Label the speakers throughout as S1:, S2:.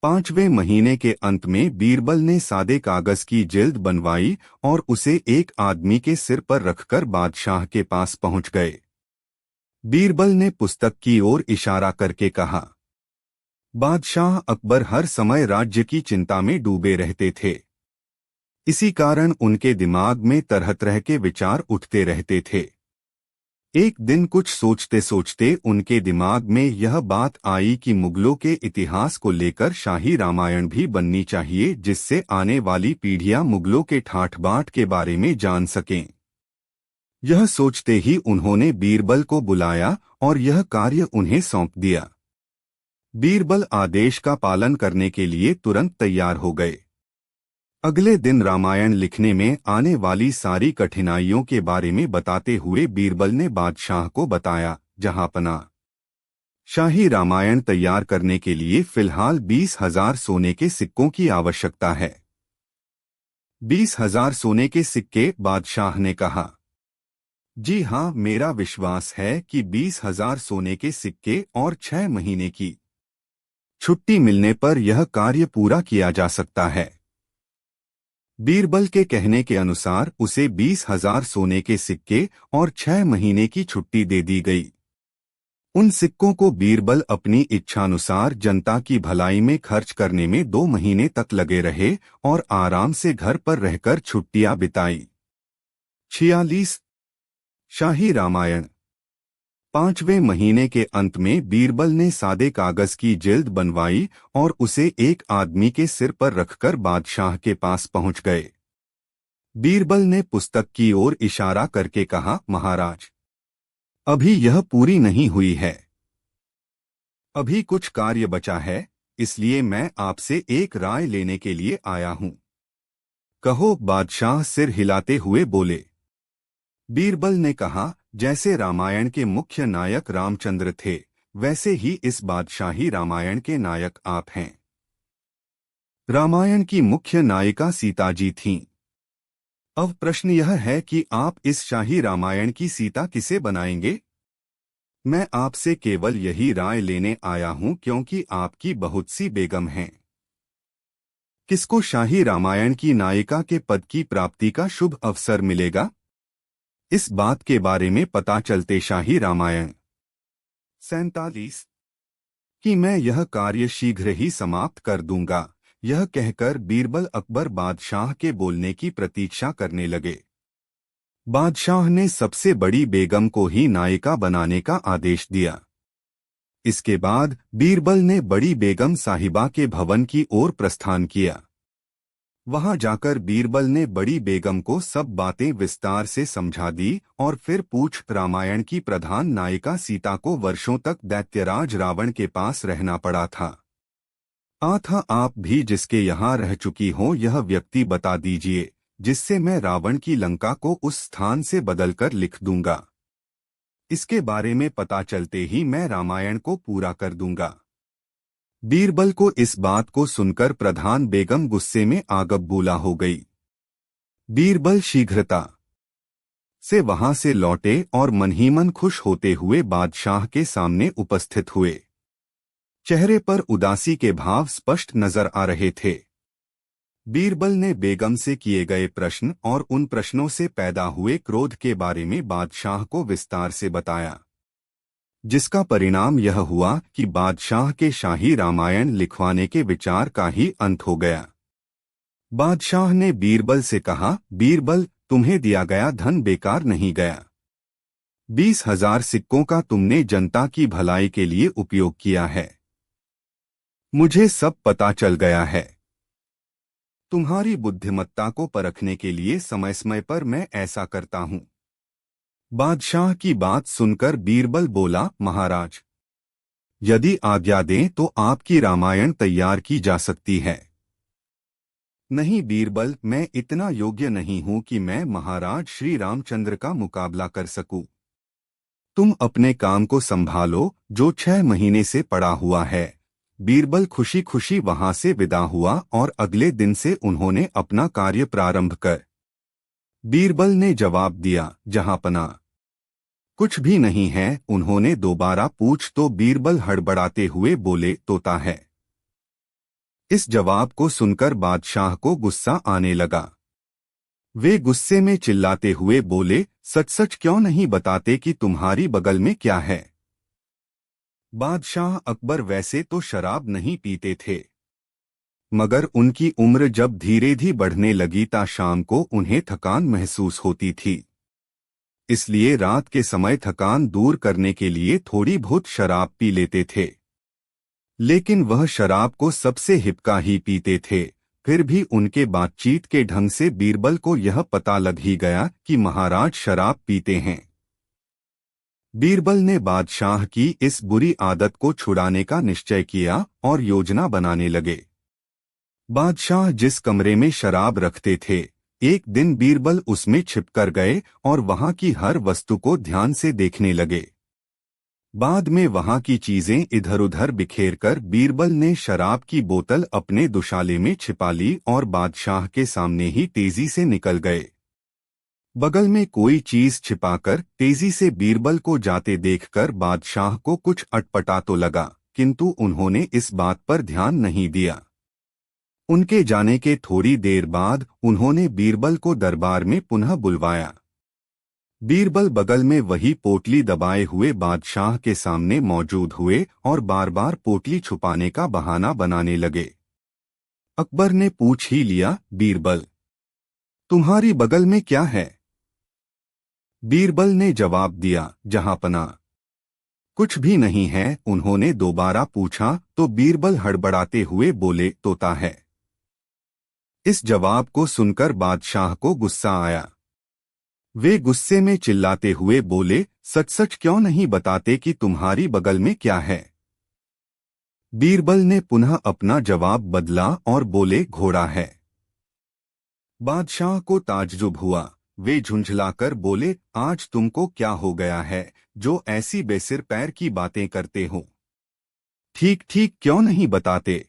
S1: 5वें महीने के अंत में बीरबल ने सादे कागज की जिल्द बनवाई और उसे एक आदमी के सिर पर रखकर बादशाह के पास पहुंच गए। बीरबल ने पुस्तक की ओर इशारा करके कहा। बादशाह अकबर हर समय राज्य की चिंता में डूबे रहते थे। इसी कारण उनके दिमाग में तरह तरह के विचार उठते रहते थे। एक दिन कुछ सोचते सोचते उनके दिमाग में यह बात आई कि मुगलों के इतिहास को लेकर शाही रामायण भी बननी चाहिए, जिससे आने वाली पीढ़ियां मुगलों के ठाठ बाट के बारे में जान सकें। यह सोचते ही उन्होंने बीरबल को बुलाया और यह कार्य उन्हें सौंप दिया। बीरबल आदेश का पालन करने के लिए तुरंत तैयार हो गए। अगले दिन रामायण लिखने में आने वाली सारी कठिनाइयों के बारे में बताते हुए बीरबल ने बादशाह को बताया, जहांपना, शाही रामायण तैयार करने के लिए फिलहाल 20,000 सोने के सिक्कों की आवश्यकता है। 20,000 सोने के सिक्के? बादशाह ने कहा। जी हाँ, मेरा विश्वास है कि 20,000 सोने के सिक्के और 6 महीने की छुट्टी मिलने पर यह कार्य पूरा किया जा सकता है। बीरबल के कहने के अनुसार उसे 20,000 सोने के सिक्के और 6 महीने की छुट्टी दे दी गई। उन सिक्कों को बीरबल अपनी इच्छानुसार जनता की भलाई में खर्च करने में 2 महीने तक लगे रहे और आराम से घर पर रहकर छुट्टियां बिताई। 46 शाही रामायण। 5वें महीने के अंत में बीरबल ने सादे कागज की जिल्द बनवाई और उसे एक आदमी के सिर पर रखकर बादशाह के पास पहुंच गए। बीरबल ने पुस्तक की ओर इशारा करके कहा, महाराज, अभी यह पूरी नहीं हुई है। अभी कुछ कार्य बचा है, इसलिए मैं आपसे एक राय लेने के लिए आया हूं। कहो, बादशाह सिर हिलाते हुए बोले। बीरबल ने कहा, जैसे रामायण के मुख्य नायक रामचंद्र थे, वैसे ही इस बादशाही रामायण के नायक आप हैं। रामायण की मुख्य नायिका सीता जी थीं। अब प्रश्न यह है कि आप इस शाही रामायण की सीता किसे बनाएंगे? मैं आपसे केवल यही राय लेने आया हूं, क्योंकि आपकी बहुत सी बेगम हैं। किसको शाही रामायण की नायिका के पद की प्राप्ति का शुभ अवसर मिलेगा? इस बात के बारे में पता चलते शाही रामायण 47 कि मैं यह कार्य शीघ्र ही समाप्त कर दूंगा। यह कहकर बीरबल अकबर बादशाह के बोलने की प्रतीक्षा करने लगे। बादशाह ने सबसे बड़ी बेगम को ही नायिका बनाने का आदेश दिया। इसके बाद बीरबल ने बड़ी बेगम साहिबा के भवन की ओर प्रस्थान किया। वहां जाकर बीरबल ने बड़ी बेगम को सब बातें विस्तार से समझा दी और फिर रामायण की प्रधान नायिका सीता को वर्षों तक दैत्यराज रावण के पास रहना पड़ा था। आप भी जिसके यहाँ रह चुकी हो यह व्यक्ति बता दीजिए, जिससे मैं रावण की लंका को उस स्थान से बदलकर लिख दूंगा। इसके बारे में पता चलते ही मैं रामायण को पूरा कर दूंगा। बीरबल को इस बात को सुनकर प्रधान बेगम गुस्से में आग बबूला हो गई। बीरबल शीघ्रता से वहां से लौटे और मन ही मन खुश होते हुए बादशाह के सामने उपस्थित हुए। चेहरे पर उदासी के भाव स्पष्ट नजर आ रहे थे। बीरबल ने बेगम से किए गए प्रश्न और उन प्रश्नों से पैदा हुए क्रोध के बारे में बादशाह को विस्तार से बताया, जिसका परिणाम यह हुआ कि बादशाह के शाही रामायण लिखवाने के विचार का ही अंत हो गया। बादशाह ने बीरबल से कहा, बीरबल, तुम्हें दिया गया धन बेकार नहीं गया। 20,000 सिक्कों का तुमने जनता की भलाई के लिए उपयोग किया है। मुझे सब पता चल गया है। तुम्हारी बुद्धिमत्ता को परखने के लिए समय समय पर मैं ऐसा करता हूं। बादशाह की बात सुनकर बीरबल बोला, महाराज, यदि आज्ञा दें तो आपकी रामायण तैयार की जा सकती है। नहीं बीरबल, मैं इतना योग्य नहीं हूं कि मैं महाराज श्री रामचंद्र का मुकाबला कर सकूं। तुम अपने काम को संभालो, जो 6 महीने से पड़ा हुआ है। बीरबल खुशी खुशी वहां से विदा हुआ और अगले दिन से उन्होंने अपना कार्य प्रारंभ कर। बीरबल ने जवाब दिया, जहांपना, कुछ भी नहीं है। उन्होंने दोबारा पूछ तो बीरबल हड़बड़ाते हुए बोले, तोता है। इस जवाब को सुनकर बादशाह को गुस्सा आने लगा। वे गुस्से में चिल्लाते हुए बोले, सच सच क्यों नहीं बताते कि तुम्हारी बगल में क्या है? बादशाह अकबर वैसे तो शराब नहीं पीते थे, मगर उनकी उम्र जब धीरे धीरे बढ़ने लगी ता शाम को उन्हें थकान महसूस होती थी। इसलिए रात के समय थकान दूर करने के लिए थोड़ी बहुत शराब पी लेते थे। लेकिन वह शराब को सबसे हिपका ही पीते थे। फिर भी उनके बातचीत के ढंग से बीरबल को यह पता लग ही गया कि महाराज शराब पीते हैं। बीरबल ने बादशाह की इस बुरी आदत को छुड़ाने का निश्चय किया और योजना बनाने लगे। बादशाह जिस कमरे में शराब रखते थे, एक दिन बीरबल उसमें छिपकर गए और वहां की हर वस्तु को ध्यान से देखने लगे। बाद में वहां की चीजें इधर उधर बिखेरकर बीरबल ने शराब की बोतल अपने दुशाले में छिपा ली और बादशाह के सामने ही तेजी से निकल गए। बगल में कोई चीज छिपाकर तेजी से बीरबल को जाते देखकर बादशाह को कुछ अटपटा तो लगा, किंतु उन्होंने इस बात पर ध्यान नहीं दिया। उनके जाने के थोड़ी देर बाद उन्होंने बीरबल को दरबार में पुनः बुलवाया। बीरबल बगल में वही पोटली दबाए हुए बादशाह के सामने मौजूद हुए और बार बार पोटली छुपाने का बहाना बनाने लगे। अकबर ने पूछ ही लिया, बीरबल, तुम्हारी बगल में क्या है? बीरबल ने जवाब दिया, जहांपना, कुछ भी नहीं है। उन्होंने दोबारा पूछा तो बीरबल हड़बड़ाते हुए बोले, तोता है। इस जवाब को सुनकर बादशाह को गुस्सा आया। वे गुस्से में चिल्लाते हुए बोले, सच सच क्यों नहीं बताते कि तुम्हारी बगल में क्या है? बीरबल ने पुनः अपना जवाब बदला और बोले, घोड़ा है। बादशाह को ताज्जुब हुआ। वे झुंझलाकर बोले, आज तुमको क्या हो गया है जो ऐसी बेसिर पैर की बातें करते हो? ठीक ठीक क्यों नहीं बताते?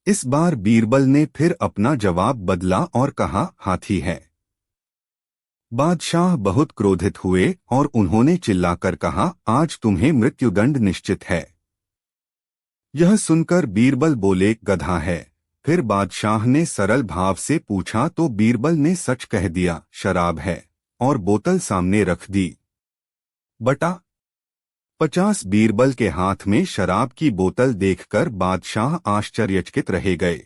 S1: इस बार बीरबल ने फिर अपना जवाब बदला और कहा, हाथी है। बादशाह बहुत क्रोधित हुए और उन्होंने चिल्लाकर कहा, आज तुम्हें मृत्युदंड निश्चित है। यह सुनकर बीरबल बोले, गधा है। फिर बादशाह ने सरल भाव से पूछा तो बीरबल ने सच कह दिया, शराब है, और बोतल सामने रख दी। बटा 50 बीरबल के हाथ में शराब की बोतल देखकर बादशाह आश्चर्यचकित रह गए।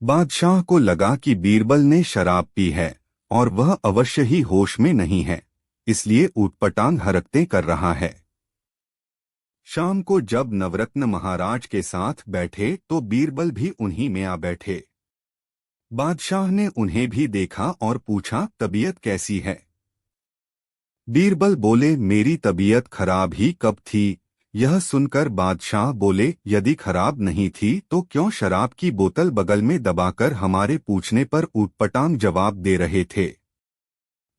S1: बादशाह को लगा कि बीरबल ने शराब पी है और वह अवश्य ही होश में नहीं है, इसलिए ऊटपटांग हरकतें कर रहा है। शाम को जब नवरत्न महाराज के साथ बैठे तो बीरबल भी उन्हीं में आ बैठे। बादशाह ने उन्हें भी देखा और पूछा, तबीयत कैसी है? बीरबल बोले, मेरी तबीयत खराब ही कब थी? यह सुनकर बादशाह बोले, यदि खराब नहीं थी तो क्यों शराब की बोतल बगल में दबाकर हमारे पूछने पर ऊटपटांग जवाब दे रहे थे?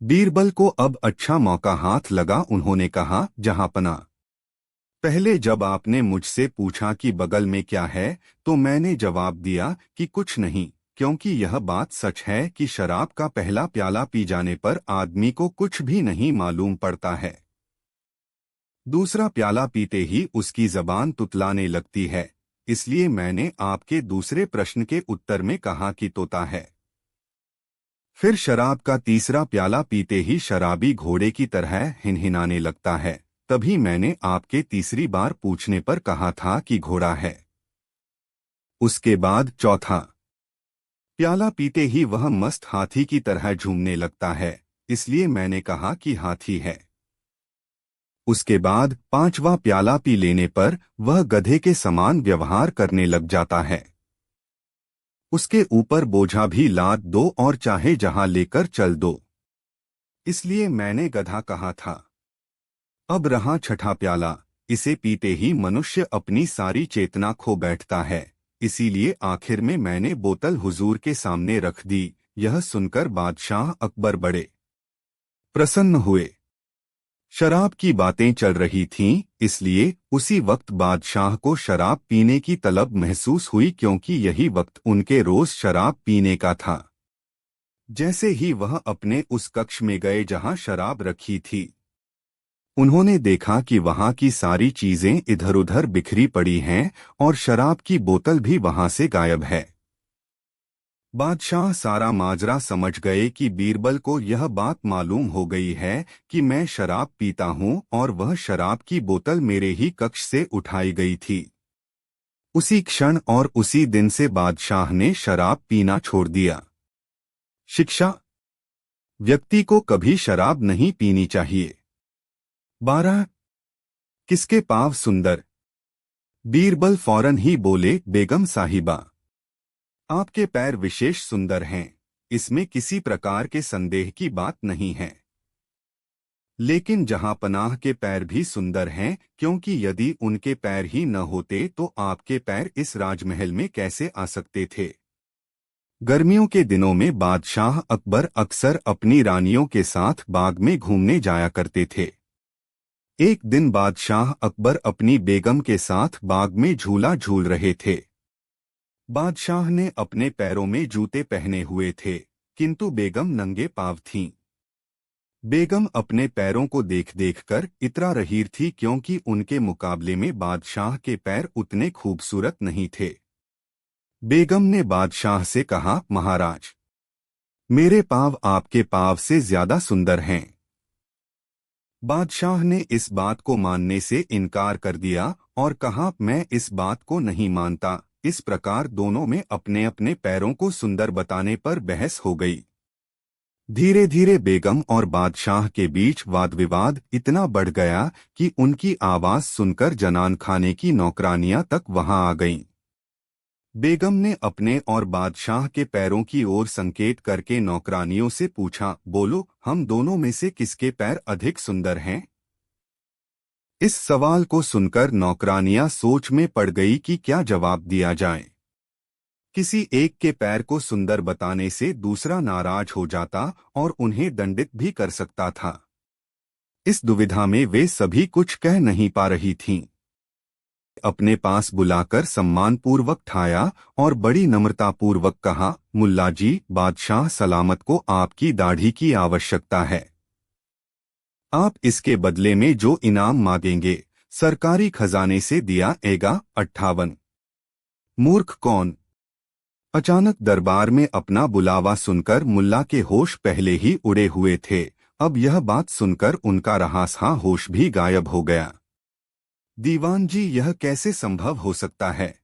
S1: बीरबल को अब अच्छा मौका हाथ लगा। उन्होंने कहा, जहांपना, पहले जब आपने मुझसे पूछा कि बगल में क्या है तो मैंने जवाब दिया कि कुछ नहीं, क्योंकि यह बात सच है कि शराब का पहला प्याला पी जाने पर आदमी को कुछ भी नहीं मालूम पड़ता है। दूसरा प्याला पीते ही उसकी जबान तुतलाने लगती है। इसलिए मैंने आपके दूसरे प्रश्न के उत्तर में कहा कि तोता है। फिर शराब का तीसरा प्याला पीते ही शराबी घोड़े की तरह हिनहिनाने लगता है। तभी मैंने आपके तीसरी बार पूछने पर कहा था कि घोड़ा है। उसके बाद चौथा प्याला पीते ही वह मस्त हाथी की तरह झूमने लगता है, इसलिए मैंने कहा कि हाथी है। उसके बाद पांचवा प्याला पी लेने पर वह गधे के समान व्यवहार करने लग जाता है। उसके ऊपर बोझा भी लाद दो और चाहे जहां लेकर चल दो, इसलिए मैंने गधा कहा था। अब रहा छठा प्याला, इसे पीते ही मनुष्य अपनी सारी चेतना खो बैठता है, इसीलिए आखिर में मैंने बोतल हुजूर के सामने रख दी। यह सुनकर बादशाह अकबर बड़े प्रसन्न हुए। शराब की बातें चल रही थीं, इसलिए उसी वक्त बादशाह को शराब पीने की तलब महसूस हुई, क्योंकि यही वक्त उनके रोज शराब पीने का था। जैसे ही वह अपने उस कक्ष में गए जहां शराब रखी थी, उन्होंने देखा कि वहां की सारी चीजें इधर-उधर बिखरी पड़ी हैं और शराब की बोतल भी वहां से गायब है। बादशाह सारा माजरा समझ गए कि बीरबल को यह बात मालूम हो गई है कि मैं शराब पीता हूं और वह शराब की बोतल मेरे ही कक्ष से उठाई गई थी। उसी क्षण और उसी दिन से बादशाह ने शराब पीना छोड़ दिया। शिक्षा: व्यक्ति को कभी शराब नहीं पीनी चाहिए। 12. किसके पाँव सुंदर? बीरबल फौरन ही बोले, बेगम साहिबा, आपके पैर विशेष सुंदर हैं, इसमें किसी प्रकार के संदेह की बात नहीं है। लेकिन जहांपनाह के पैर भी सुंदर हैं, क्योंकि यदि उनके पैर ही न होते तो आपके पैर इस राजमहल में कैसे आ सकते थे। गर्मियों के दिनों में बादशाह अकबर अक्सर अपनी रानियों के साथ बाग में घूमने जाया करते थे। एक दिन बादशाह अकबर अपनी बेगम के साथ बाग में झूला झूल रहे थे। बादशाह ने अपने पैरों में जूते पहने हुए थे, किंतु बेगम नंगे पांव थीं। बेगम अपने पैरों को देख देखकर इतरा रही थी, क्योंकि उनके मुकाबले में बादशाह के पैर उतने खूबसूरत नहीं थे। बेगम ने बादशाह से कहा, महाराज, मेरे पांव आपके पांव से ज्यादा सुंदर हैं। बादशाह ने इस बात को मानने से इनकार कर दिया और कहा, मैं इस बात को नहीं मानता। इस प्रकार दोनों में अपने अपने पैरों को सुंदर बताने पर बहस हो गई। धीरे धीरे बेगम और बादशाह के बीच वाद विवाद इतना बढ़ गया कि उनकी आवाज सुनकर जनान खाने की नौकरानियां तक वहां आ गईं। बेगम ने अपने और बादशाह के पैरों की ओर संकेत करके नौकरानियों से पूछा, बोलो, हम दोनों में से किसके पैर अधिक सुंदर हैं? इस सवाल को सुनकर नौकरानियां सोच में पड़ गई कि क्या जवाब दिया जाए। किसी एक के पैर को सुंदर बताने से दूसरा नाराज हो जाता और उन्हें दंडित भी कर सकता था। इस दुविधा में वे सभी कुछ कह नहीं पा रही थीं। अपने पास बुलाकर सम्मानपूर्वक ठाया और बड़ी नम्रतापूर्वक कहा, मुल्ला जी, बादशाह सलामत को आपकी दाढ़ी की आवश्यकता है। आप इसके बदले में जो इनाम मांगेंगे सरकारी खजाने से दिया जाएगा। 58। मूर्ख कौन? अचानक दरबार में अपना बुलावा सुनकर मुल्ला के होश पहले ही उड़े हुए थे। अब यह बात सुनकर उनका रहासा होश भी गायब हो गया। दीवान जी, यह कैसे संभव हो सकता है?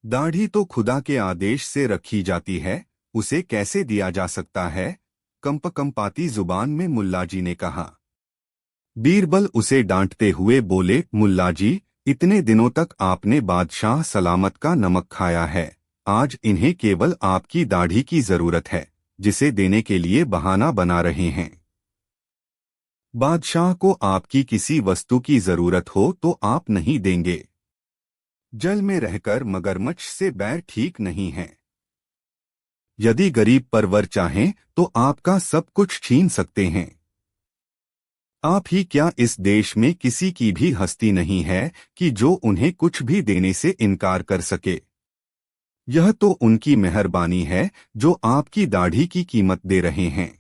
S1: दाढ़ी तो खुदा के आदेश से रखी जाती है, उसे कैसे दिया जा सकता है? कंपकंपाती जुबान में मुल्ला जी ने कहा। बीरबल उसे डांटते हुए बोले, मुल्ला जी, इतने दिनों तक आपने बादशाह सलामत का नमक खाया है, आज इन्हें केवल आपकी दाढ़ी की जरूरत है, जिसे देने के लिए बहाना बना रहे हैं। बादशाह को आपकी किसी वस्तु की जरूरत हो तो आप नहीं देंगे। जल में रहकर मगरमच्छ से बैर ठीक नहीं है। यदि गरीब परवर चाहें तो आपका सब कुछ छीन सकते हैं। आप ही क्या, इस देश में किसी की भी हस्ती नहीं है कि जो उन्हें कुछ भी देने से इनकार कर सके। यह तो उनकी मेहरबानी है जो आपकी दाढ़ी की कीमत दे रहे हैं,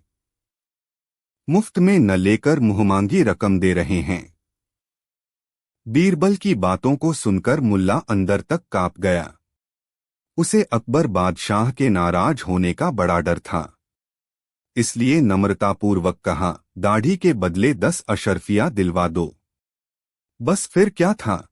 S1: मुफ्त में न लेकर मुंहमांगी रकम दे रहे हैं। बीरबल की बातों को सुनकर मुल्ला अंदर तक कांप गया। उसे अकबर बादशाह के नाराज होने का बड़ा डर था, इसलिए नम्रतापूर्वक कहा, दाढ़ी के बदले 10 अशर्फिया दिलवा दो। बस फिर क्या था,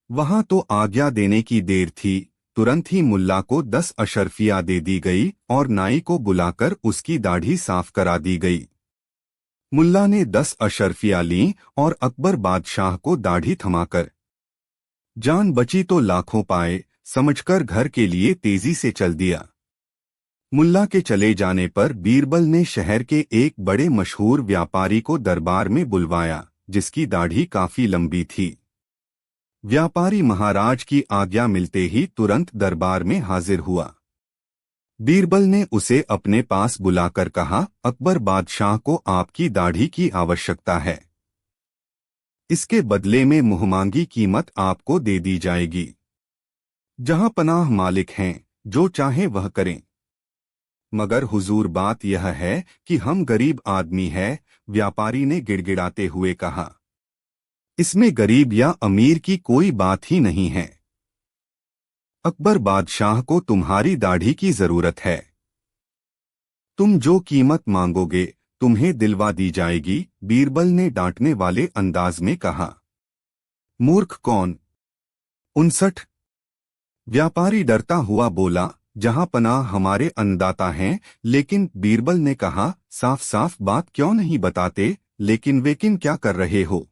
S1: वहां तो आज्ञा देने की देर थी। तुरंत ही मुल्ला को 10 अशर्फिया दे दी गई और नाई को बुलाकर उसकी दाढ़ी साफ करा दी गई। मुल्ला ने 10 अशर्फिया लीं और अकबर बादशाह को दाढ़ी थमाकर जान बची तो लाखों पाए समझकर घर के लिए तेजी से चल दिया। मुल्ला के चले जाने पर बीरबल ने शहर के एक बड़े मशहूर व्यापारी को दरबार में बुलवाया, जिसकी दाढ़ी काफी लंबी थी। व्यापारी महाराज की आज्ञा मिलते ही तुरंत दरबार में हाजिर हुआ। बीरबल ने उसे अपने पास बुलाकर कहा, अकबर बादशाह को आपकी दाढ़ी की आवश्यकता है। इसके बदले में मुंहमांगी कीमत आपको दे दी जाएगी। जहां पनाह मालिक हैं, जो चाहे वह करें। मगर हुजूर बात यह है कि हम गरीब आदमी है, व्यापारी ने गिड़गिड़ाते हुए कहा। इसमें गरीब या अमीर की कोई बात ही नहीं है। अकबर बादशाह को तुम्हारी दाढ़ी की जरूरत है। तुम जो कीमत मांगोगे तुम्हें दिलवा दी जाएगी, बीरबल ने डांटने वाले अंदाज में कहा। मूर्ख कौन? 59। व्यापारी डरता हुआ बोला, जहां पनाह हमारे अन्नदाता हैं। लेकिन बीरबल ने कहा, साफ साफ बात क्यों नहीं बताते? लेकिन क्या कर रहे हो?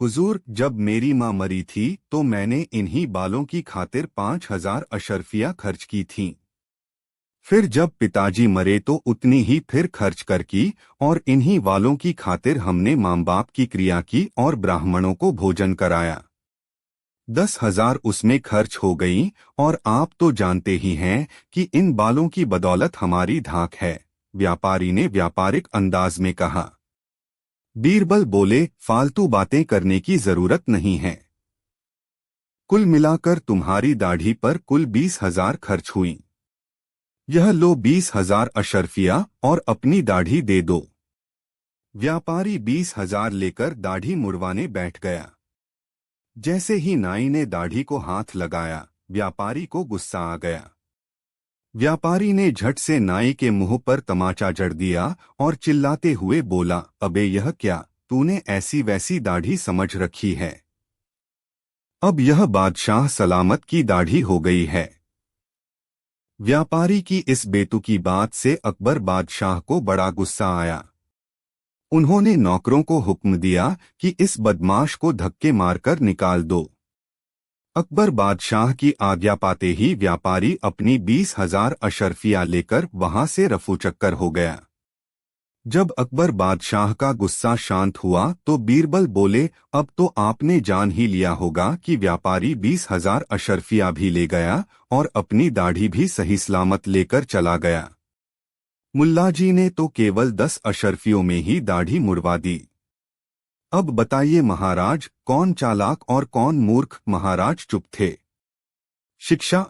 S1: हुजूर, जब मेरी माँ मरी थी तो मैंने इन्हीं बालों की खातिर 5,000 अशर्फियाँ खर्च की थीं। फिर जब पिताजी मरे तो उतनी ही फिर खर्च कर की, और इन्हीं वालों की खातिर हमने माँ बाप की क्रिया की और ब्राह्मणों को भोजन कराया। 10,000 उसमें खर्च हो गई, और आप तो जानते ही हैं कि इन बालों की बदौलत हमारी धाक है, व्यापारी ने व्यापारिक अंदाज में कहा। बीरबल बोले, फालतू बातें करने की जरूरत नहीं है। कुल मिलाकर तुम्हारी दाढ़ी पर कुल 20,000 खर्च हुई। यह लो 20,000 अशर्फिया और अपनी दाढ़ी दे दो। व्यापारी 20,000 लेकर दाढ़ी मुड़वाने बैठ गया। जैसे ही नाई ने दाढ़ी को हाथ लगाया, व्यापारी को गुस्सा आ गया। व्यापारी ने झट से नाई के मुंह पर तमाचा जड़ दिया और चिल्लाते हुए बोला, अबे यह क्या, तूने ऐसी वैसी दाढ़ी समझ रखी है? अब यह बादशाह सलामत की दाढ़ी हो गई है। व्यापारी की इस बेतुकी बात से अकबर बादशाह को बड़ा गुस्सा आया। उन्होंने नौकरों को हुक्म दिया कि इस बदमाश को धक्के मारकर निकाल दो। अकबर बादशाह की आज्ञा पाते ही व्यापारी अपनी 20,000 अशर्फिया लेकर वहां से रफूचक्कर हो गया। जब अकबर बादशाह का गुस्सा शांत हुआ तो बीरबल बोले, अब तो आपने जान ही लिया होगा कि व्यापारी 20,000 अशर्फिया भी ले गया और अपनी दाढ़ी भी सही सलामत लेकर चला गया। मुल्ला जी ने तो केवल 10 अशर्फियों में ही दाढ़ी मुड़वा दी। अब बताइए महाराज, कौन चालाक और कौन मूर्ख? महाराज चुप थे। शिक्षा।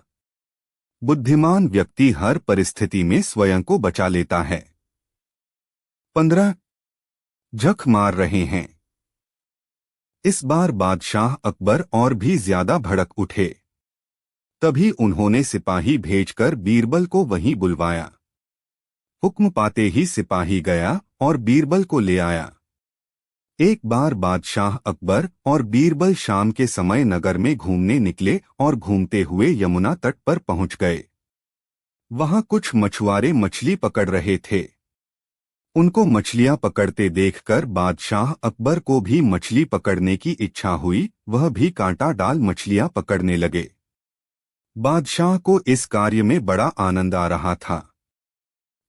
S1: बुद्धिमान व्यक्ति हर परिस्थिति में स्वयं को बचा लेता है। 15। झक मार रहे हैं। इस बार बादशाह अकबर और भी ज्यादा भड़क उठे। तभी उन्होंने सिपाही भेजकर बीरबल को वहीं बुलवाया। हुक्म पाते ही सिपाही गया और बीरबल को ले आया। एक बार बादशाह अकबर और बीरबल शाम के समय नगर में घूमने निकले और घूमते हुए यमुना तट पर पहुंच गए। वहां कुछ मछुआरे मछली पकड़ रहे थे। उनको मछलियां पकड़ते देखकर बादशाह अकबर को भी मछली पकड़ने की इच्छा हुई। वह भी कांटा डाल मछलियां पकड़ने लगे। बादशाह को इस कार्य में बड़ा आनंद आ रहा था।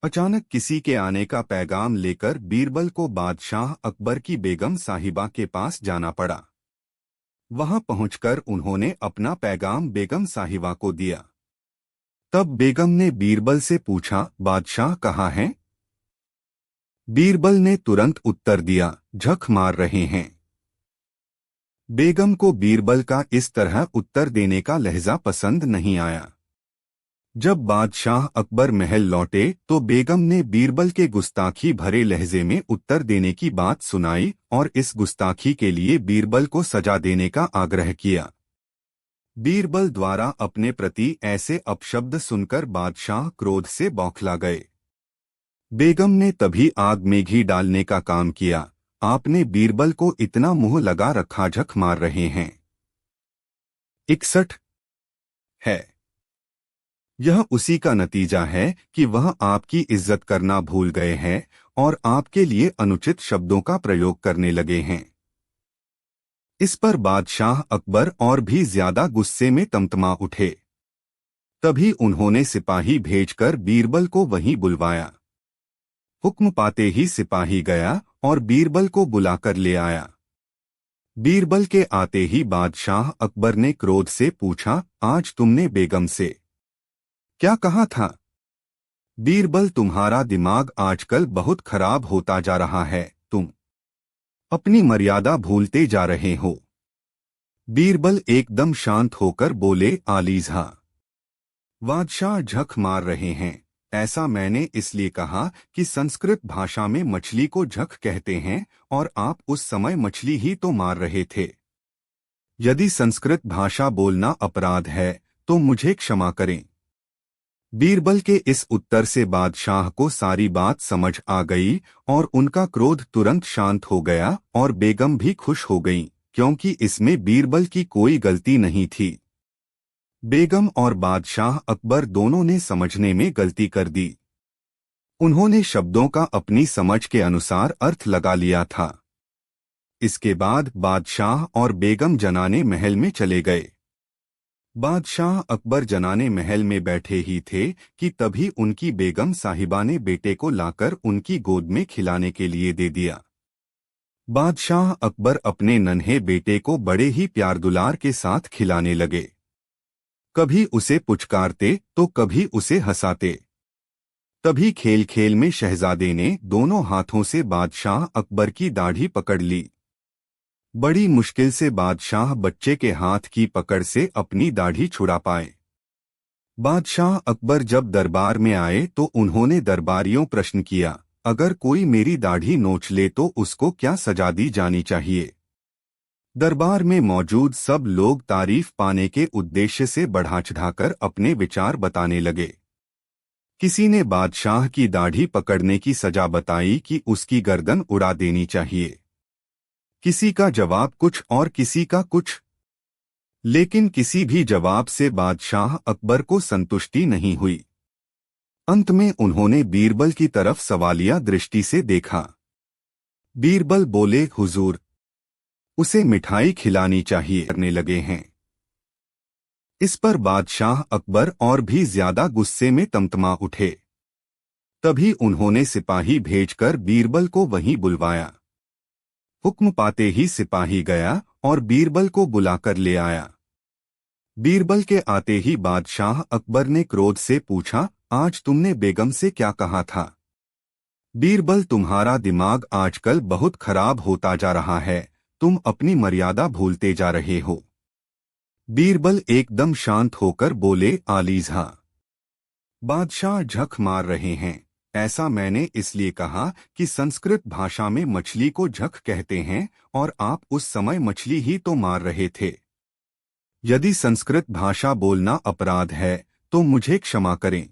S1: अचानक किसी के आने का पैगाम लेकर बीरबल को बादशाह अकबर की बेगम साहिबा के पास जाना पड़ा। वहां पहुंचकर उन्होंने अपना पैगाम बेगम साहिबा को दिया। तब बेगम ने बीरबल से पूछा, बादशाह कहाँ हैं? बीरबल ने तुरंत उत्तर दिया, झक मार रहे हैं। बेगम को बीरबल का इस तरह उत्तर देने का लहजा पसंद नहीं आया। जब बादशाह अकबर महल लौटे तो बेगम ने बीरबल के गुस्ताखी भरे लहजे में उत्तर देने की बात सुनाई और इस गुस्ताखी के लिए बीरबल को सजा देने का आग्रह किया। बीरबल द्वारा अपने प्रति ऐसे अपशब्द सुनकर बादशाह क्रोध से बौखला गए। बेगम ने तभी आग में घी डालने का काम किया। आपने बीरबल को इतना मुंह लगा रखा, झक मार रहे हैं। 61 है। यह उसी का नतीजा है कि वह आपकी इज्जत करना भूल गए हैं और आपके लिए अनुचित शब्दों का प्रयोग करने लगे हैं। इस पर बादशाह अकबर और भी ज्यादा गुस्से में तमतमा उठे। तभी उन्होंने सिपाही भेजकर बीरबल को वहीं बुलवाया। हुक्म पाते ही सिपाही गया और बीरबल को बुलाकर ले आया। बीरबल के आते ही बादशाह अकबर ने क्रोध से पूछा, आज तुमने बेगम से क्या कहा था? बीरबल, तुम्हारा दिमाग आजकल बहुत खराब होता जा रहा है, तुम अपनी मर्यादा भूलते जा रहे हो। बीरबल एकदम शांत होकर बोले, आलीज़ा बादशाह झक मार रहे हैं, ऐसा मैंने इसलिए कहा कि संस्कृत भाषा में मछली को झक कहते हैं और आप उस समय मछली ही तो मार रहे थे। यदि संस्कृत भाषा बोलना अपराध है तो मुझे क्षमा करें। बीरबल के इस उत्तर से बादशाह को सारी बात समझ आ गई और उनका क्रोध तुरंत शांत हो गया और बेगम भी खुश हो गईं, क्योंकि इसमें बीरबल की कोई गलती नहीं थी। बेगम और बादशाह अकबर दोनों ने समझने में गलती कर दी। उन्होंने शब्दों का अपनी समझ के अनुसार अर्थ लगा लिया था। इसके बाद बादशाह और बेगम जनाने महल में चले गए। बादशाह अकबर जनाने महल में बैठे ही थे कि तभी उनकी बेगम साहिबा ने बेटे को लाकर उनकी गोद में खिलाने के लिए दे दिया। बादशाह अकबर अपने नन्हे बेटे को बड़े ही प्यार दुलार के साथ खिलाने लगे। कभी उसे पुचकारते तो कभी उसे हंसाते। तभी खेल खेल में शहजादे ने दोनों हाथों से बादशाह अकबर की दाढ़ी पकड़ ली। बड़ी मुश्किल से बादशाह बच्चे के हाथ की पकड़ से अपनी दाढ़ी छुड़ा पाए। बादशाह अकबर जब दरबार में आए तो उन्होंने दरबारियों प्रश्न किया, अगर कोई मेरी दाढ़ी नोच ले तो उसको क्या सजा दी जानी चाहिए। दरबार में मौजूद सब लोग तारीफ पाने के उद्देश्य से बढ़ा चढ़ाकर अपने विचार बताने लगे। किसी ने बादशाह की दाढ़ी पकड़ने की सजा बताई कि उसकी गर्दन उड़ा देनी चाहिए। किसी का जवाब कुछ और किसी का कुछ, लेकिन किसी भी जवाब से बादशाह अकबर को संतुष्टि नहीं हुई। अंत में उन्होंने बीरबल की तरफ सवालिया दृष्टि से देखा। बीरबल बोले, हुजूर, उसे मिठाई खिलानी चाहिए करने लगे हैं। इस पर बादशाह अकबर और भी ज्यादा गुस्से में तमतमा उठे। तभी उन्होंने सिपाही भेजकर बीरबल को वहीं बुलवाया। हुक्म पाते ही सिपाही गया और बीरबल को बुलाकर ले आया। बीरबल के आते ही बादशाह अकबर ने क्रोध से पूछा, आज तुमने बेगम से क्या कहा था। बीरबल, तुम्हारा दिमाग आजकल बहुत खराब होता जा रहा है, तुम अपनी मर्यादा भूलते जा रहे हो। बीरबल एकदम शांत होकर बोले, आलीज़ा, बादशाह झक मार रहे हैं। ऐसा मैंने इसलिए कहा कि संस्कृत भाषा में मछली को झक कहते हैं और आप उस समय मछली ही तो मार रहे थे। यदि संस्कृत भाषा बोलना अपराध है तो मुझे क्षमा करें।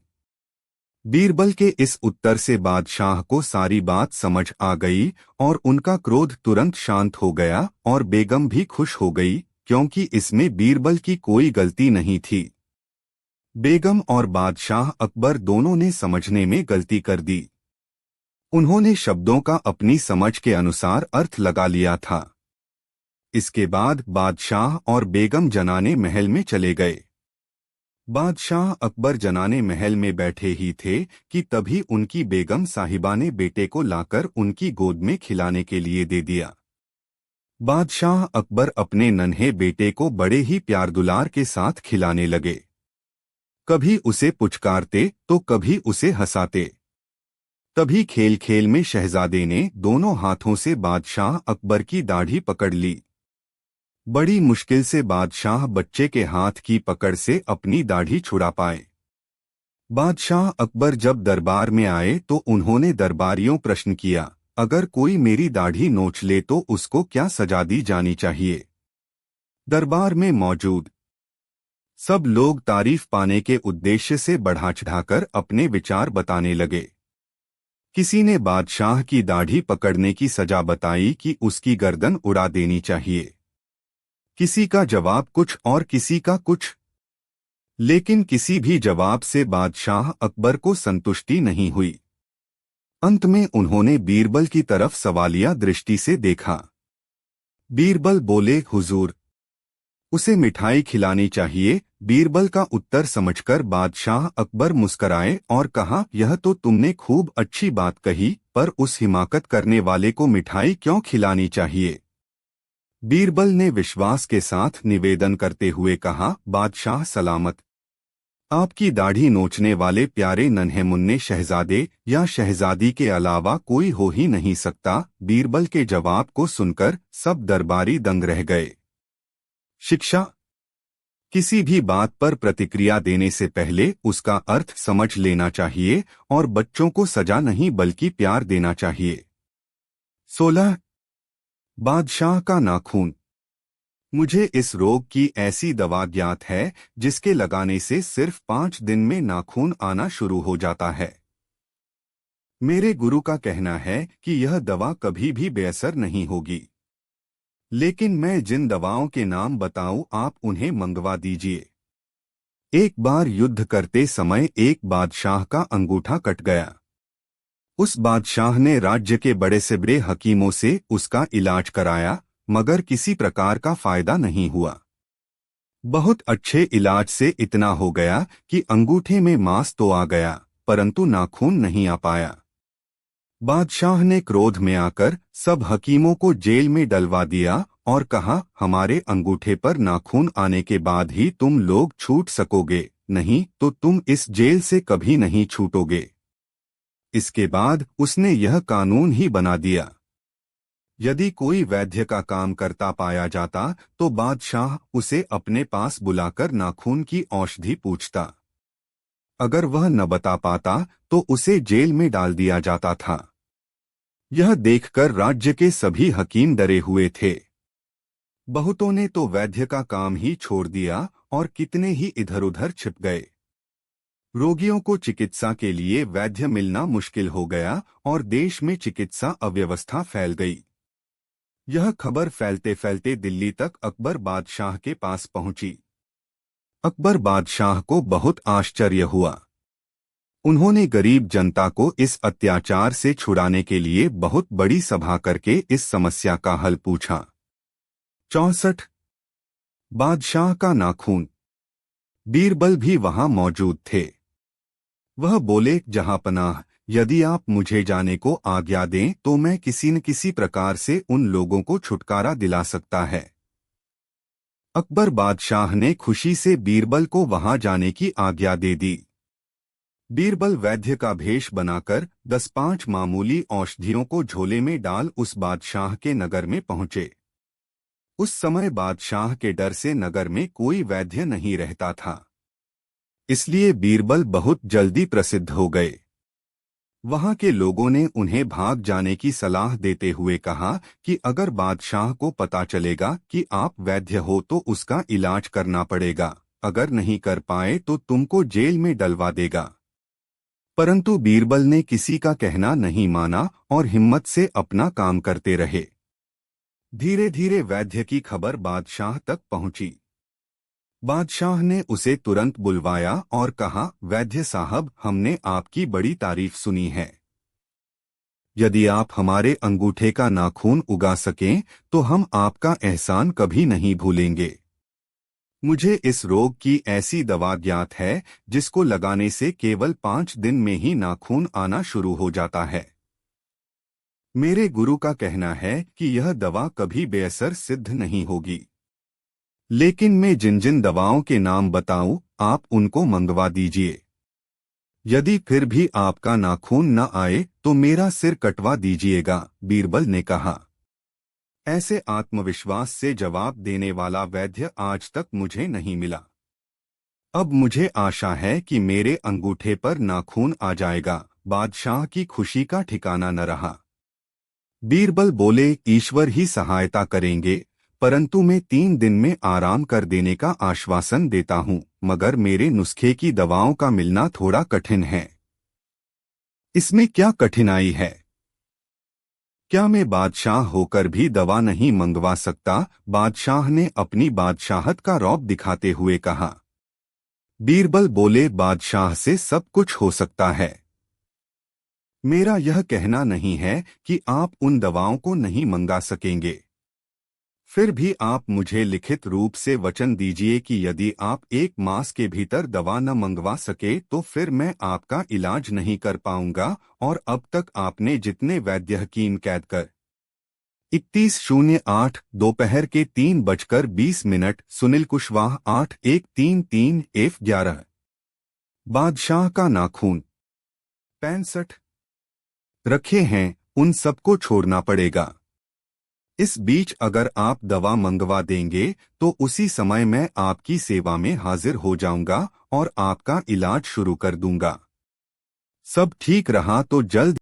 S1: बीरबल के इस उत्तर से बादशाह को सारी बात समझ आ गई और उनका क्रोध तुरंत शांत हो गया और बेगम भी खुश हो गई, क्योंकि इसमें बीरबल की कोई गलती नहीं थी। बेगम और बादशाह अकबर दोनों ने समझने में गलती कर दी। उन्होंने शब्दों का अपनी समझ के अनुसार अर्थ लगा लिया था। इसके बाद बादशाह और बेगम जनाने महल में चले गए। बादशाह अकबर जनाने महल में बैठे ही थे कि तभी उनकी बेगम साहिबा ने बेटे को लाकर उनकी गोद में खिलाने के लिए दे दिया। बादशाह अकबर अपने नन्हे बेटे को बड़े ही प्यार दुलार के साथ खिलाने लगे। कभी उसे पुचकारते तो कभी उसे हंसाते। तभी खेल खेल में शहजादे ने दोनों हाथों से बादशाह अकबर की दाढ़ी पकड़ ली। बड़ी मुश्किल से बादशाह बच्चे के हाथ की पकड़ से अपनी दाढ़ी छुड़ा पाए। बादशाह अकबर जब दरबार में आए तो उन्होंने दरबारियों प्रश्न किया, अगर कोई मेरी दाढ़ी नोच ले तो उसको क्या सजा दी जानी चाहिए। दरबार में मौजूद सब लोग तारीफ पाने के उद्देश्य से बढ़ा चढ़ाकर अपने विचार बताने लगे। किसी ने बादशाह की दाढ़ी पकड़ने की सजा बताई कि उसकी गर्दन उड़ा देनी चाहिए। किसी का जवाब कुछ और किसी का कुछ, लेकिन किसी भी जवाब से बादशाह अकबर को संतुष्टि नहीं हुई। अंत में उन्होंने बीरबल की तरफ सवालिया दृष्टि से देखा। बीरबल बोले, हुजूर, उसे मिठाई खिलानी चाहिए। बीरबल का उत्तर समझकर बादशाह अकबर मुस्कराए और कहा, यह तो तुमने खूब अच्छी बात कही, पर उस हिमाकत करने वाले को मिठाई क्यों खिलानी चाहिए। बीरबल ने विश्वास के साथ निवेदन करते हुए कहा, बादशाह सलामत। आपकी दाढ़ी नोचने वाले प्यारे नन्हे मुन्ने शहजादे या शहजादी के अलावा कोई हो ही नहीं सकता। बीरबल के जवाब को सुनकर सब दरबारी दंग रह गए। शिक्षा किसी भी बात पर प्रतिक्रिया देने से पहले उसका अर्थ समझ लेना चाहिए और बच्चों को सजा नहीं बल्कि प्यार देना चाहिए। 16 बादशाह का नाखून। मुझे इस रोग की ऐसी दवा ज्ञात है जिसके लगाने से सिर्फ 5 दिन में नाखून आना शुरू हो जाता है। मेरे गुरु का कहना है कि यह दवा कभी भी बेअसर नहीं होगी, लेकिन मैं जिन दवाओं के नाम बताऊं आप उन्हें मंगवा दीजिए। एक बार युद्ध करते समय एक बादशाह का अंगूठा कट गया। उस बादशाह ने राज्य के बड़े से बड़े हकीमों से उसका इलाज कराया, मगर किसी प्रकार का फायदा नहीं हुआ। बहुत अच्छे इलाज से इतना हो गया कि अंगूठे में मांस तो आ गया, परंतु नाखून नहीं आ पाया। बादशाह ने क्रोध में आकर सब हकीमों को जेल में डलवा दिया और कहा, हमारे अंगूठे पर नाखून आने के बाद ही तुम लोग छूट सकोगे, नहीं तो तुम इस जेल से कभी नहीं छूटोगे। इसके बाद उसने यह कानून ही बना दिया। यदि कोई वैद्य का काम करता पाया जाता तो बादशाह उसे अपने पास बुलाकर नाखून की औषधि पूछता। अगर वह न बता पाता तो उसे जेल में डाल दिया जाता था। यह देखकर राज्य के सभी हकीम डरे हुए थे। बहुतों ने तो वैद्य का काम ही छोड़ दिया और कितने ही इधर-उधर छिप गए। रोगियों को चिकित्सा के लिए वैद्य मिलना मुश्किल हो गया और देश में चिकित्सा अव्यवस्था फैल गई। यह खबर फैलते फैलते दिल्ली तक अकबर बादशाह के पास पहुंची। अकबर बादशाह को बहुत आश्चर्य हुआ। उन्होंने गरीब जनता को इस अत्याचार से छुड़ाने के लिए बहुत बड़ी सभा करके इस समस्या का हल पूछा। 64 बादशाह का नाखून। बीरबल भी वहां मौजूद थे। वह बोले, जहांपनाह, यदि आप मुझे जाने को आज्ञा दें तो मैं किसी न किसी प्रकार से उन लोगों को छुटकारा दिला सकता है। अकबर बादशाह ने खुशी से बीरबल को वहां जाने की आज्ञा दे दी। बीरबल वैद्य का भेष बनाकर 10-5 मामूली औषधियों को झोले में डाल उस बादशाह के नगर में पहुंचे। उस समय बादशाह के डर से नगर में कोई वैद्य नहीं रहता था, इसलिए बीरबल बहुत जल्दी प्रसिद्ध हो गए। वहां के लोगों ने उन्हें भाग जाने की सलाह देते हुए कहा कि अगर बादशाह को पता चलेगा कि आप वैद्य हो तो उसका इलाज करना पड़ेगा, अगर नहीं कर पाए तो तुमको जेल में डलवा देगा। परंतु बीरबल ने किसी का कहना नहीं माना और हिम्मत से अपना काम करते रहे। धीरे धीरे वैद्य की खबर बादशाह तक पहुंची। बादशाह ने उसे तुरंत बुलवाया और कहा, वैद्य साहब, हमने आपकी बड़ी तारीफ सुनी है। यदि आप हमारे अंगूठे का नाखून उगा सकें तो हम आपका एहसान कभी नहीं भूलेंगे। मुझे इस रोग की ऐसी दवा ज्ञात है जिसको लगाने से केवल 5 दिन में ही नाखून आना शुरू हो जाता है। मेरे गुरु का कहना है कि यह दवा कभी बेअसर सिद्ध नहीं होगी, लेकिन मैं जिन जिन दवाओं के नाम बताऊं आप उनको मंगवा दीजिए। यदि फिर भी आपका नाखून न आए तो मेरा सिर कटवा दीजिएगा, बीरबल ने कहा। ऐसे आत्मविश्वास से जवाब देने वाला वैद्य आज तक मुझे नहीं मिला। अब मुझे आशा है कि मेरे अंगूठे पर नाखून आ जाएगा। बादशाह की खुशी का ठिकाना न रहा। बीरबल बोले, ईश्वर ही सहायता करेंगे, परंतु मैं 3 दिन में आराम कर देने का आश्वासन देता हूँ, मगर मेरे नुस्खे की दवाओं का मिलना थोड़ा कठिन है। इसमें क्या कठिनाई है? क्या मैं बादशाह होकर भी दवा नहीं मंगवा सकता? बादशाह ने अपनी बादशाहत का रौब दिखाते हुए कहा। बीरबल बोले, बादशाह से सब कुछ हो सकता है। मेरा यह कहना नहीं है कि आप उन दवाओं को नहीं मंगा सकेंगे। फिर भी आप मुझे लिखित रूप से वचन दीजिए कि यदि आप 1 मास के भीतर दवा न मंगवा सके तो फिर मैं आपका इलाज नहीं कर पाऊंगा। और अब तक आपने जितने वैद्य हकीम कैद कर 3108 दोपहर के 3:20 सुनील कुशवाहा 8133 F11 बादशाह का नाखून 65 रखे हैं, उन सबको छोड़ना पड़ेगा। इस बीच अगर आप दवा मंगवा देंगे तो उसी समय मैं आपकी सेवा में हाजिर हो जाऊंगा और आपका इलाज शुरू कर दूंगा। सब ठीक रहा तो जल्द